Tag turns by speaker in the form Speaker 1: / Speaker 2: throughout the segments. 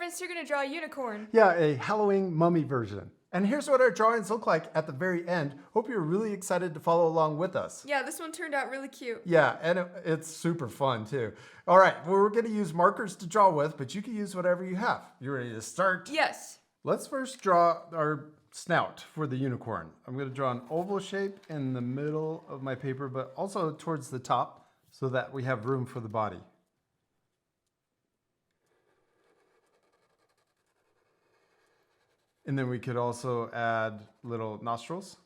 Speaker 1: Ernest, you're going to draw a unicorn.
Speaker 2: Yeah, a Halloween mummy version. And here's what our drawings look like at the very end. Hope you're really excited to follow along with us.
Speaker 1: Yeah, this one turned out really cute.
Speaker 2: Yeah, and it's super fun too. All right, well, we're going to use markers to draw with, but you can use whatever you have. You ready to start?
Speaker 1: Yes.
Speaker 2: Let's first draw our snout for the unicorn. I'm going to draw an oval shape in the middle of my paper, but also towards the top so that we have room for the body. And then we could also add little nostrils.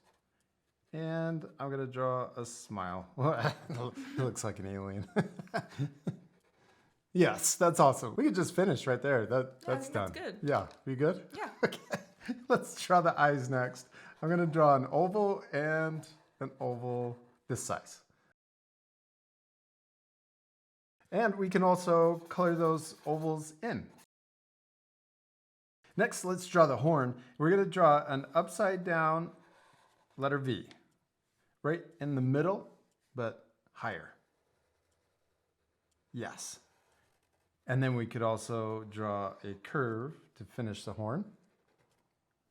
Speaker 2: And I'm going to draw a smile. It looks like an alien. Yes, that's awesome. We could just finish right there. That's done.
Speaker 1: That's good.
Speaker 2: Yeah, you good?
Speaker 1: Yeah.
Speaker 2: Okay, let's draw the eyes next. I'm going to draw an oval and an oval this size. And we can also color those ovals in. Next, let's draw the horn. We're going to draw an upside down letter V, right in the middle, but higher. Yes. And then we could also draw a curve to finish the horn.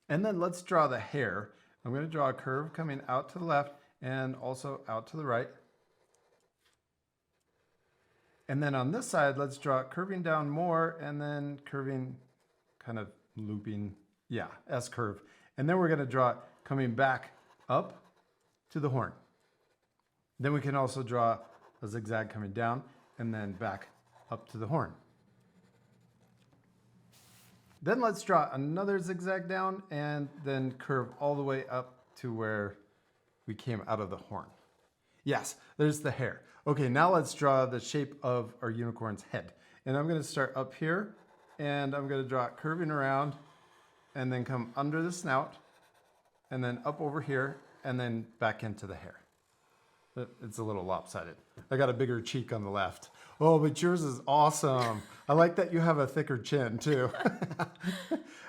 Speaker 2: And then let's draw the hair. I'm going to draw a curve coming out to the left and also out to the right. And then on this side, let's draw it curving down more and then curving, kind of looping, yeah, S curve. And then we're going to draw it coming back up to the horn. Then we can also draw a zigzag coming down and then back up to the horn. Then let's draw another zigzag down and then curve all the way up to where we came out of the horn. Yes, there's the hair. Okay, now let's draw the shape of our unicorn's head. And I'm going to start up here and I'm going to draw it curving around and then come under the snout and then up over here and then back into the hair. It's a little lopsided. I got a bigger cheek on the left. Oh, but yours is awesome. I like that you have a thicker chin too.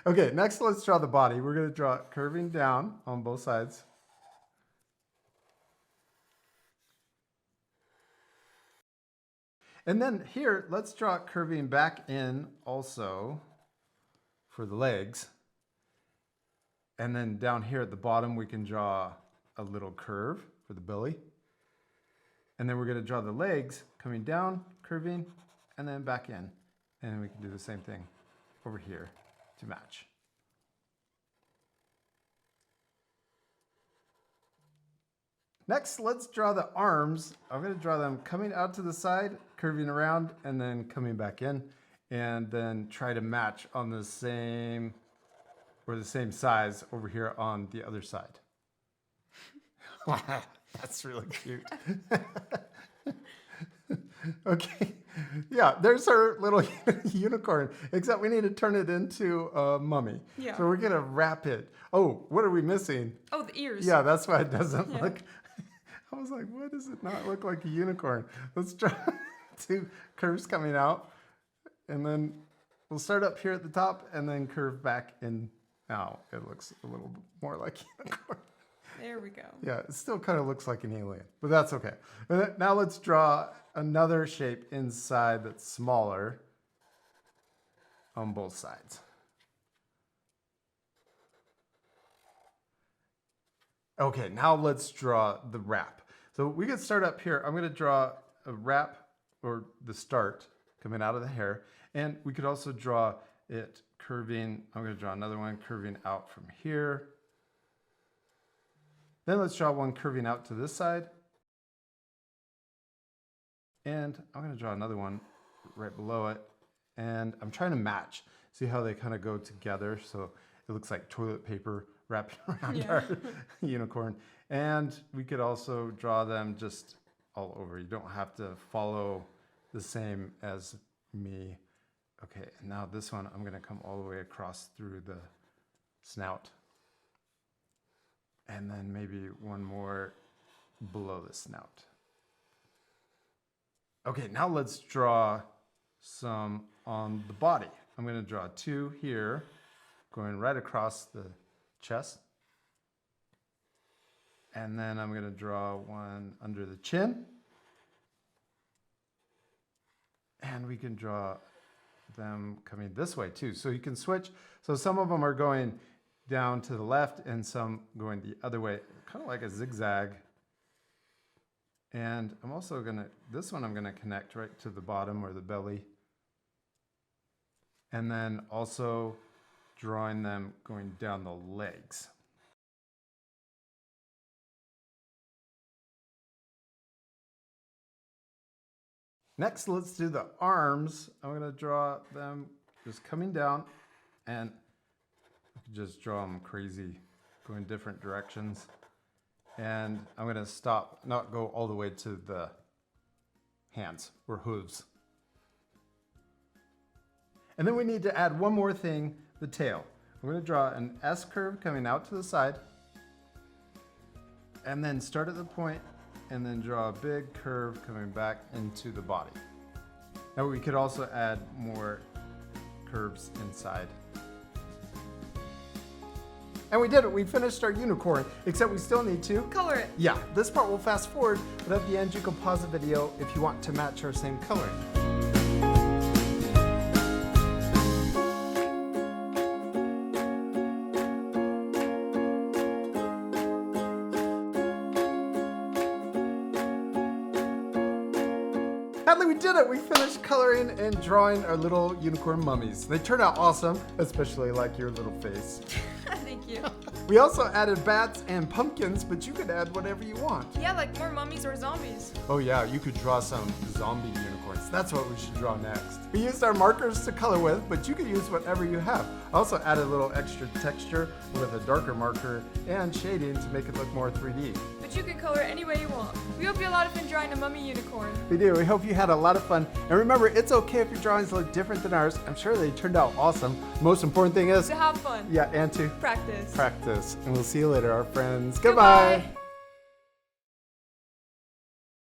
Speaker 2: Okay, next let's draw the body. We're going to draw it curving down on both sides. And then here, let's draw it curving back in also for the legs. And then down here at the bottom, we can draw a little curve for the belly. And then we're going to draw the legs coming down, curving, and then back in. And we can do the same thing over here to match. Next, let's draw the arms. I'm going to draw them coming out to the side, curving around, and then coming back in. And then try to match on the same, or the same size over here on the other side. That's really cute. Okay, yeah, there's our little unicorn, except we need to turn it into a mummy.
Speaker 1: Yeah.
Speaker 2: So we're gonna wrap it. Oh, what are we missing?
Speaker 1: Oh, the ears.
Speaker 2: Yeah, that's why it doesn't look. I was like, why does it not look like a unicorn? Let's draw two curves coming out, and then we'll start up here at the top and then curve back in. Now it looks a little more like a unicorn.
Speaker 1: There we go.
Speaker 2: Yeah, it still kind of looks like an alien, but that's okay. Now let's draw another shape inside that's smaller on both sides. Okay, now let's draw the wrap. So we can start up here. I'm going to draw a wrap, or the start, coming out of the hair. And we could also draw it curving. I'm going to draw another one curving out from here. Then let's draw one curving out to this side. And I'm going to draw another one right below it. And I'm trying to match. See how they kind of go together? So it looks like toilet paper wrapping around our unicorn. And we could also draw them just all over. You don't have to follow the same as me. Okay, and now this one, I'm going to come all the way across through the snout. And then maybe one more below the snout. Okay, now let's draw some on the body. I'm going to draw two here, going right across the chest. And then I'm going to draw one under the chin. And we can draw them coming this way too. So you can switch. So some of them are going down to the left and some going the other way, kind of like a zigzag. And I'm also gonna, this one I'm gonna connect right to the bottom or the belly. And then also drawing them going down the legs. Next, let's do the arms. I'm gonna draw them just coming down, and just draw them crazy, going different directions. And I'm gonna stop, not go all the way to the hands or hooves. And then we need to add one more thing, the tail. I'm gonna draw an S curve coming out to the side, and then start at the point, and then draw a big curve coming back into the body. Now we could also add more curves inside. And we did it, we finished our unicorn, except we still need to
Speaker 1: Color it.
Speaker 2: Yeah, this part will fast forward, but at the end you can pause the video if you want to match our same coloring. Hadley, we did it! We finished coloring and drawing our little unicorn mummies. They turned out awesome, especially like your little face.
Speaker 1: Thank you.
Speaker 2: We also added bats and pumpkins, but you could add whatever you want.
Speaker 1: Yeah, like more mummies or zombies.
Speaker 2: Oh yeah, you could draw some zombie unicorns. That's what we should draw next. We used our markers to color with, but you could use whatever you have. I also added a little extra texture with a darker marker and shading to make it look more 3D.
Speaker 1: But you can color it any way you want. We hope you had a lot of fun drawing a mummy unicorn.
Speaker 2: We do. We hope you had a lot of fun. And remember, it's okay if your drawings look different than ours. I'm sure they turned out awesome. Most important thing is
Speaker 1: To have fun.
Speaker 2: yeah, and to
Speaker 1: Practice.
Speaker 2: practice. And we'll see you later, our friends. Goodbye.